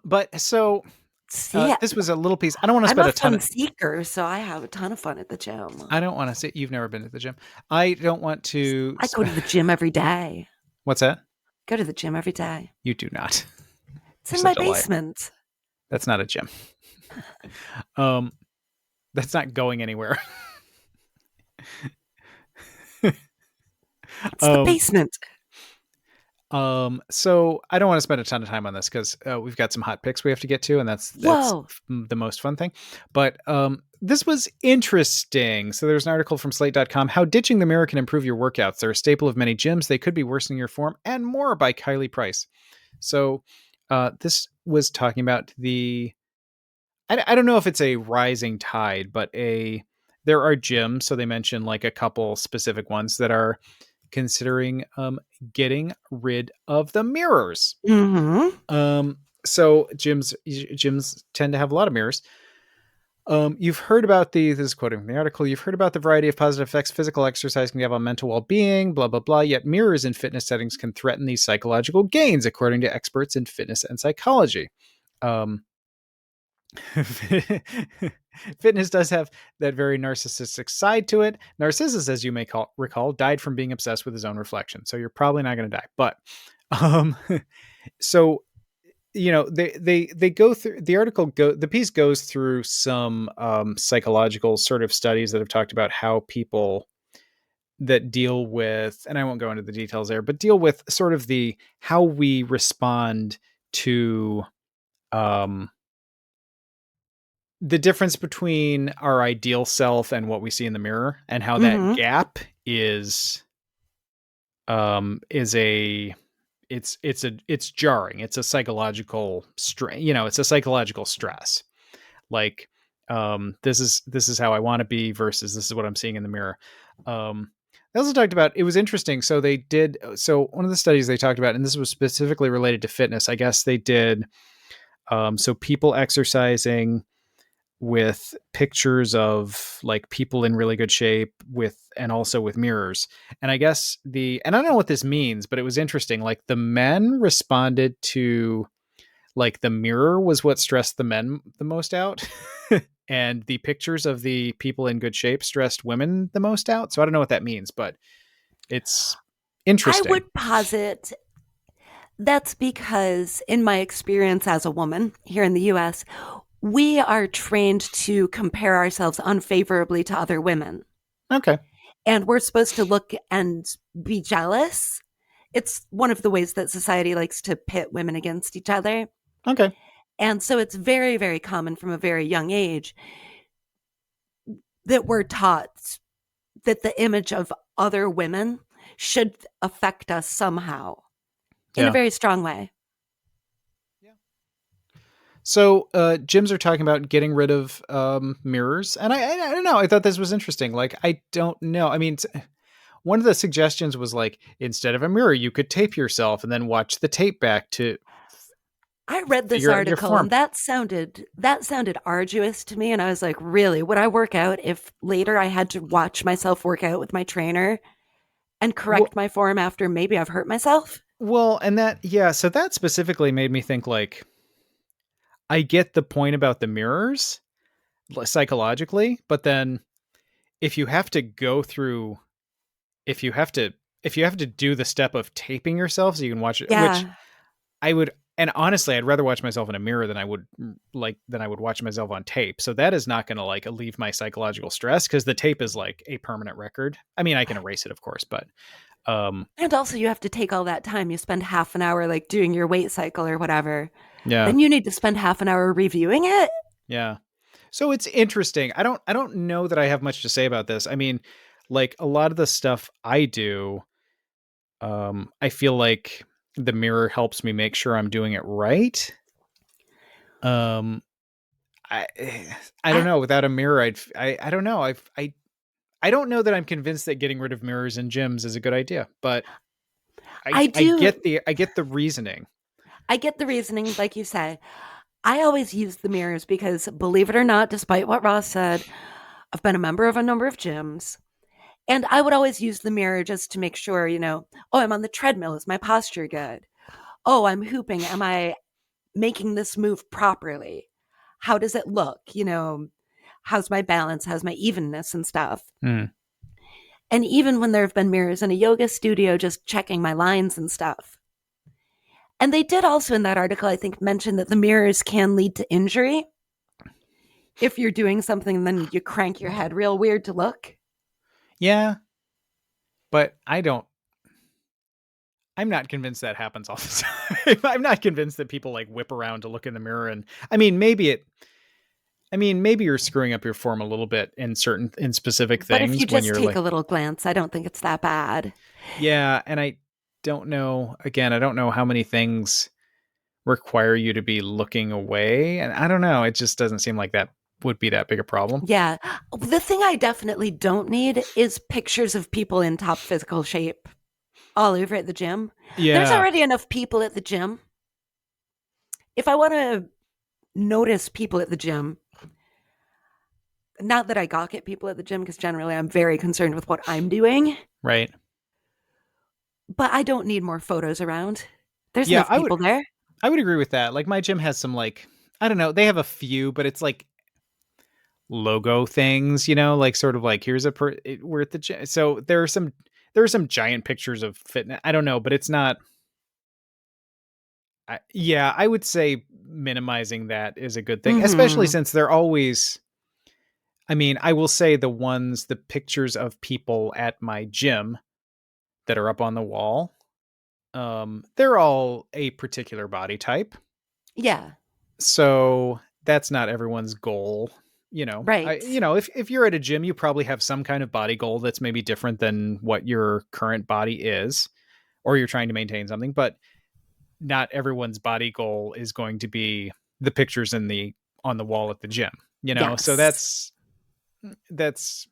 But so See, this was a little piece. I don't want to I'm spend a a ton fun of, seeker, so I have a ton of fun at the gym. I don't want to say you've never been to the gym. I don't want to I go to the gym every day. What's that? Go to the gym every day. You do not. It's You're in my such a liar. basement. That's not a gym. Um that's not going anywhere. It's the um basement. so I don't want to spend a ton of time on this because we've got some hot picks we have to get to, and that's Whoa. the most fun thing. But this was interesting. So there's an article from slate.com, how ditching the mirror can improve your workouts. They're a staple of many gyms. They could be worsening your form, and more, by Kylie Price. So this was talking about I don't know if it's a rising tide, but there are gyms. So they mentioned like a couple specific ones that are considering getting rid of the mirrors. Mm-hmm. So gyms tend to have a lot of mirrors. You've heard about this is quoting from the article, you've heard about the variety of positive effects physical exercise can have on mental well-being, blah, blah, blah. Yet mirrors in fitness settings can threaten these psychological gains, according to experts in fitness and psychology. Um, Fitness does have that very narcissistic side to it. Narcissus, as you may recall, died from being obsessed with his own reflection. So you're probably not going to die. But um, so they go through the piece goes through some psychological sort of studies that have talked about how people that deal with, and I won't go into the details there, but deal with sort of the how we respond to um the difference between our ideal self and what we see in the mirror, and how that Mm-hmm. gap is a it's jarring. It's a psychological strain, it's a psychological stress. Like this is how I want to be versus this is what I'm seeing in the mirror. They also talked about, it was interesting. So one of the studies they talked about, and this was specifically related to fitness, I guess they did so people exercising with pictures of like people in really good shape and also with mirrors. And I guess and I don't know what this means, but it was interesting. Like the men responded to like the mirror was what stressed the men the most out. And the pictures of the people in good shape stressed women the most out. So I don't know what that means, but it's I interesting. would posit that's because, in my experience as a woman here in the US, we are trained to compare ourselves unfavorably to other women. Okay. And we're supposed to look and be jealous It's one of the ways that society likes to pit women against each other. Okay. And so it's very, very common from a very young age that we're taught that the image of other women should affect us somehow in a Yeah. very strong way. So gyms are talking about getting rid of mirrors, and I don't know. I thought this was interesting. Like I don't know. I mean, one of the suggestions was like instead of a mirror, you could tape yourself and then watch the tape back to I read this figure out your article form. and that sounded arduous to me, and I was like, really, would I work out if later I had to watch myself work out with my trainer and Well, correct my form after maybe I've hurt myself? and that yeah. So that specifically made me think like I get the point about the mirrors psychologically, but then if you have to go through, if you have to, if you have to do the step of taping yourself so you can watch it, which Yeah. I would, and honestly, I'd rather watch myself in a mirror than I would watch myself on tape. So that is not going to like alleviate my psychological stress because the tape is like a permanent record. I mean, I can erase it, of course, but um, And also you have to take all that time. You spend half an hour like doing your weight cycle or whatever. yeah, Then you need to spend half an hour reviewing it. yeah. So it's interesting. I don't know that I have much to say about this. I mean, like a lot of the stuff I do, I feel like the mirror helps me make sure I'm doing it right. Um, I I don't I, know. Without a mirror, I don't know. I don't know that I'm convinced that getting rid of mirrors in gyms is a good idea, but I do I get the reasoning. I get the reasoning, like you say. I always use the mirrors because, believe it or not, despite what Ross said, I've been a member of a number of gyms. And I would always use the mirror just to make sure, oh, I'm on the treadmill. Is my posture good? Oh, I'm hooping. Am I making this move properly? How does it look? How's my balance? How's my evenness and stuff? Hmm. And even when there have been mirrors in a yoga studio, just checking my lines and stuff. And they did also in that article, I think, mention that the mirrors can lead to injury if you're doing something and then you crank your head real weird to look. Yeah, but I'm not convinced that happens all the time. I'm not convinced that people like whip around to look in the mirror and I mean maybe you're screwing up your form a little bit in specific But if things you when just you're take like a little glance, I don't think it's that bad. yeah, and I don't know again, I don't know how many things require you to be looking away and I don't know, it just doesn't seem like that would be that big a problem. Yeah. The thing I definitely don't need is pictures of people in top physical shape all over at the gym. There's Yeah, already enough people at the gym. If I want to notice people at the gym, not that I gawk at people at the gym because generally I'm very concerned with what I'm doing, right. but I don't need more photos around. There's Yeah, enough people there. I would agree with that. Like my gym has some like I don't know, they have a few, but it's like logo things, like sort of like here's we're at the gym. So there are some giant pictures of fitness. I don't know, but it's not yeah, I would say minimizing that is a good thing, especially Hmm. since they're always I mean, I will say the pictures of people at my gym that are up on the wall, they're all a particular body type. Yeah, So that's not everyone's goal. right. If you're at a gym, you probably have some kind of body goal that's maybe different than what your current body is, or you're trying to maintain something, but not everyone's body goal is going to be the pictures on the wall at the gym, So Yes. that's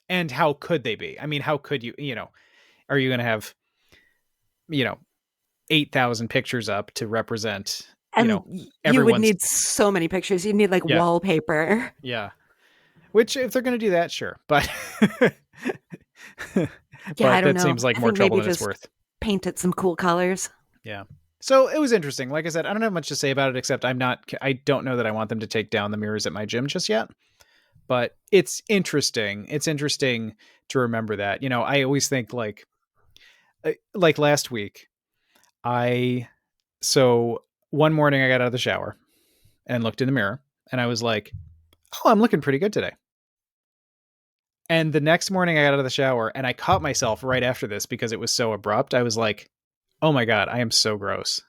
and how could they be? I mean, how could are you going to have, you know, 8,000 pictures up to represent, And you would everyone's need so many pictures. You'd need like yeah, wallpaper. yeah. Which if they're going to do that, sure, but Yeah, I but don't that know. seems like I more think trouble maybe than it's just worth. paint it some cool colors. Yeah. So it was interesting. Like I said, I don't have much to say about it except I don't know that I want them to take down the mirrors at my gym just yet. But it's interesting. It's interesting to remember that. I always think like last week, I so one morning I got out of the shower and looked in the mirror and I was like, "Oh, I'm looking pretty good today." And the next morning I got out of the shower and I caught myself right after this because it was so abrupt. I was like, oh my God, I am so gross.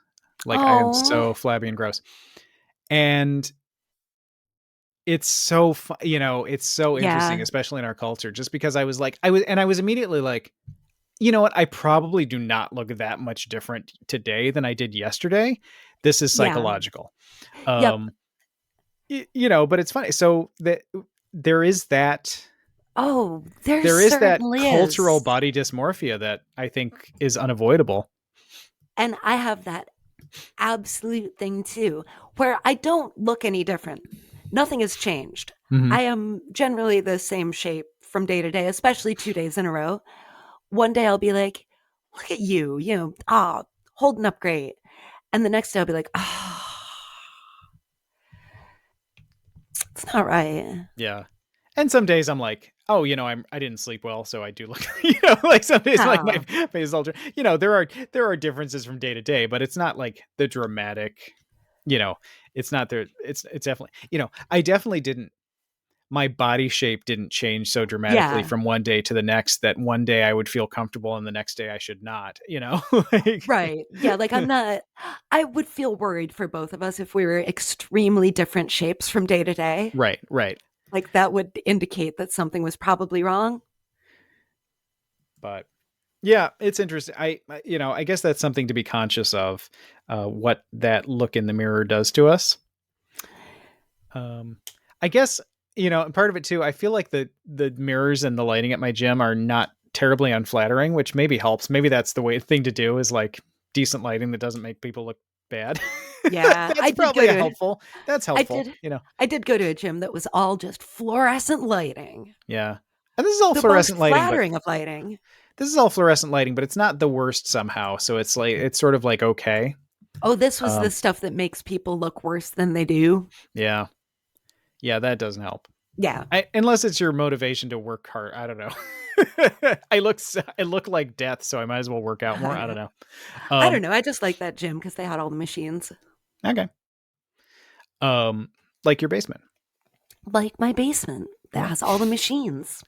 Like I am Oh, so flabby and gross. And it's so it's so interesting, yeah, especially in our culture, just because I was immediately like, you know what? I probably do not look that much different today than I did yesterday. This is yeah. psychological. Yep. Um, but it's funny. So that there is that Oh, there there is that certainly cultural is. body dysmorphia that I think is unavoidable. And I have that absolute thing too, where I don't look any different. Nothing has changed. Hmm. I am generally the same shape from day to day, especially 2 days in a row. One day I'll be like, look at you, holding up great. And the next day I'll be like, it's not right. Yeah. And some days I'm like, oh, I didn't sleep well, so I do look, like some days like my Yeah. face is ultra, there are differences from day to day, but it's not like the dramatic, you know, it's not there. It's definitely, I definitely didn't, my body shape didn't change so dramatically Yeah. from one day to the next that one day I would feel comfortable and the next day I should not, like, Right. Yeah. Like I would feel worried for both of us if we were extremely different shapes from day to day. right, right. Like that would indicate that something was probably wrong. But yeah, it's interesting. I guess that's something to be conscious of, what that look in the mirror does to us. Um, I guess, and part of it too, I feel like the mirrors and the lighting at my gym are not terribly unflattering, which maybe helps. Maybe that's the thing to do, is like decent lighting that doesn't make people look bad. Yeah. That's probably helpful. That's I helpful, did I did go to a gym that was all just fluorescent lighting. Yeah. And this is all The most fluorescent lighting, but flattering of lighting. it's not the worst somehow. So it's like, it's sort of like, okay. Oh, this was the Um, stuff that makes people look worse than they do. yeah. Yeah, that doesn't help. Yeah. Unless it's your motivation to work hard. I don't know. I look like death, so I might as well work out more. I don't know. I don't Um, know. I just like that gym because they had all the machines. okay. Um, like your basement. Like my basement that Yeah. has all the machines.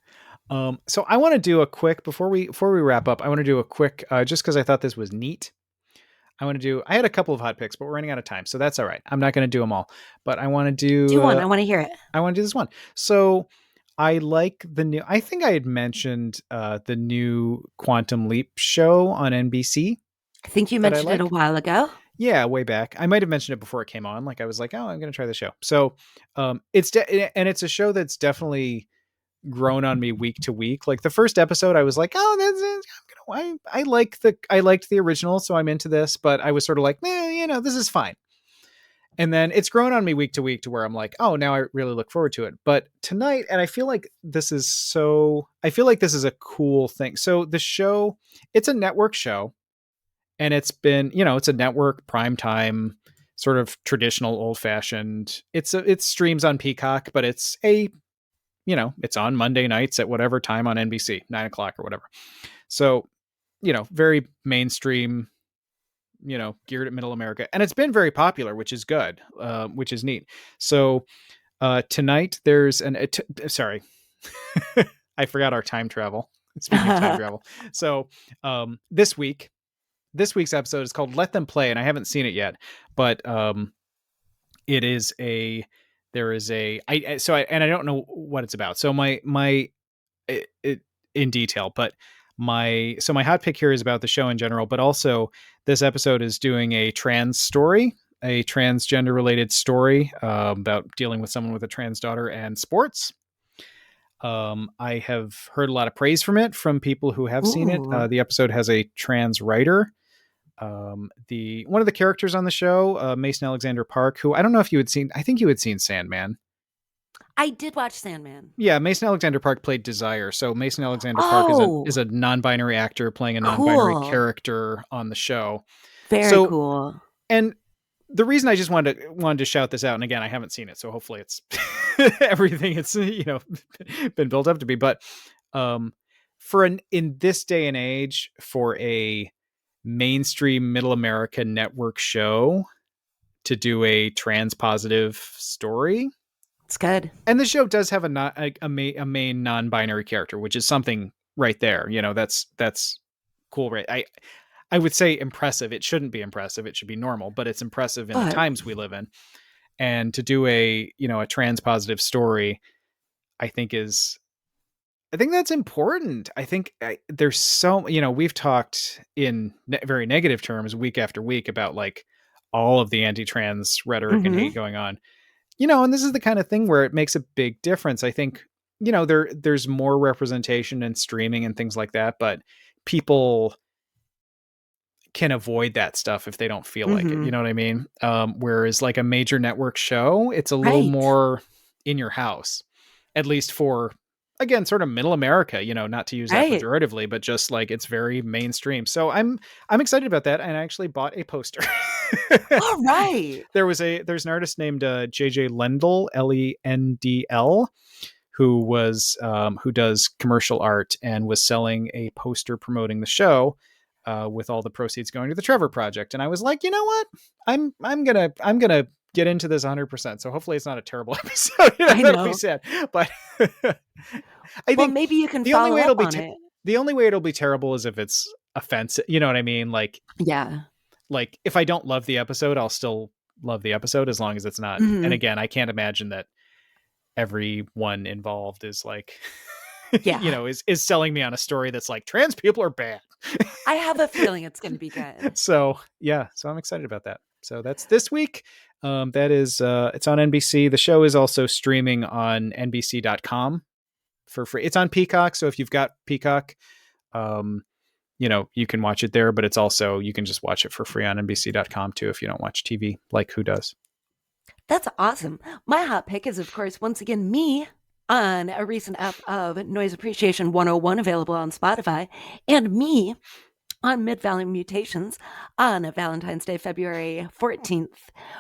So I want to do a quick before we wrap up. I want to do a quick, just because I thought this was neat. I had a couple of hot picks, but we're running out of time, so that's all right. I'm not going to do them all, but I want to Do do. one. I want to hear it. I want to do this one. So I like the new. I think I had mentioned the new Quantum Leap show on NBC I think you that I mentioned it a like. while ago. Yeah, way back. I might have mentioned it before it came on. Like I was like, oh, I'm going to try the show. So and it's a show that's definitely grown on me week to week. Like the first episode, I was like, oh, that's it. I liked the original, so I'm into this. But I was sort of like, this is fine. And then it's grown on me week to week to where I'm like, oh, now I really look forward to it. But tonight, and I feel like this is a cool thing. So the show, it's a network show, and it's been, it's a network primetime sort of traditional old fashioned. It streams on Peacock, but it's on Monday nights at whatever time on NBC, 9 o'clock or whatever. So, very mainstream, geared at middle America. And it's been very popular, which is good, which is neat. So tonight there's sorry, I forgot our time travel. Speaking of time travel. So this week's episode is called Let Them Play, and I haven't seen it yet, but it is there is and I don't know what it's about. So in detail, but my hot pick here is about the show in general, but also this episode is doing a transgender related story, about dealing with someone with a trans daughter and sports. I have heard a lot of praise from people who have seen it. Ooh. The episode has a trans writer. The one of the characters on the show, Mason Alexander Park, who I don't know if you had seen. I think you had seen Sandman. I did watch Sandman. Yeah, Mason Alexander Park played Desire. So Mason Alexander Park Oh, is a non-binary actor playing a non-binary cool. character on the show. Very So, cool. and the reason I just wanted to shout this out, and again, I haven't seen it, so hopefully it's everything it's been built up to be. But in this day and age, for a mainstream middle America network show to do a trans positive story, It's good. and the show does have a main non-binary character, which is something right there. That's cool, right? I would say impressive. It shouldn't be impressive. It should be normal, but it's impressive in the But times we live in. And to do a, a trans positive story, I think that's important. I think there's we've talked in very negative terms week after week about like all of the anti-trans rhetoric and hate going on, and this is the kind of thing where it makes a big difference. I think, there's more representation in streaming and things like that, but people can avoid that stuff if they don't feel like it. You know what I mean? Whereas like a major network show, it's a little Right. more in your house, at least for, again, sort of middle America, not to use that Right. pejoratively, but just like it's very mainstream. So I'm excited about that. And I actually bought a poster. All right. There's an artist named JJ Lendl, Lendl, who does commercial art and was selling a poster promoting the show, with all the proceeds going to the Trevor Project. And I was like, you know what? I'm gonna get into this 100%. So hopefully it's not a terrible episode. I That'll know. be sad. But Well, think maybe you can the only follow way up it'll be on it. the only way it'll be terrible is if it's offensive. You know what I mean? Like Yeah. if I don't love the episode, I'll still love the episode as long as it's not. And again, I can't imagine that everyone involved is like, Yeah. is selling me on a story that's like trans people are bad. I have a feeling it's going to be good. So yeah, so I'm excited about that. So that's this week. That is, it's on NBC. The show is also streaming on NBC.com for free. It's on Peacock. So if you've got Peacock, you can watch it there, but it's also, you can just watch it for free on NBC.com too if you don't watch TV, like who does. That's awesome. My hot pick is, of course, once again, me on a recent app of Noise Appreciation 101 available on Spotify, and me on Mid Valley Mutations on Valentine's Day, February 14th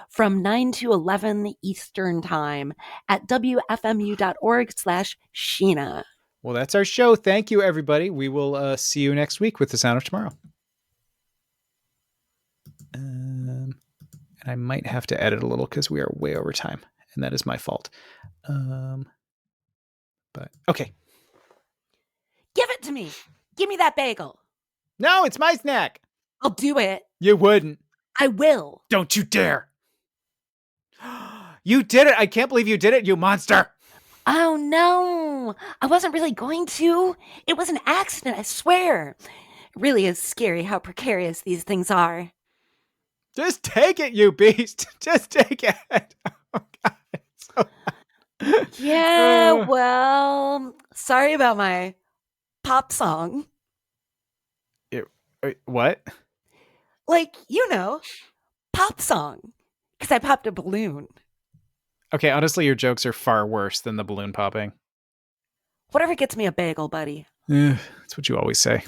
from 9 to 11 Eastern Time at wfmu.org/Sheena. Well, that's our show. Thank you, everybody. We will see you next week with The Sound of Tomorrow. And I might have to edit a little because we are way over time, and that is my fault. But okay. Give it to me. Give me that bagel. No, it's my snack. I'll do it. You wouldn't. I will. Don't you dare. You did it. I can't believe you did it, you monster. Oh no, I wasn't really going to. It was an accident, I swear. It really is scary how precarious these things are. Just take it, you beast. Just take it. Oh, God. Yeah, well, sorry about my pop song. What? Like, pop song. Because I popped a balloon. Okay, honestly, your jokes are far worse than the balloon popping. Whatever gets me a bagel, buddy. That's what you always say.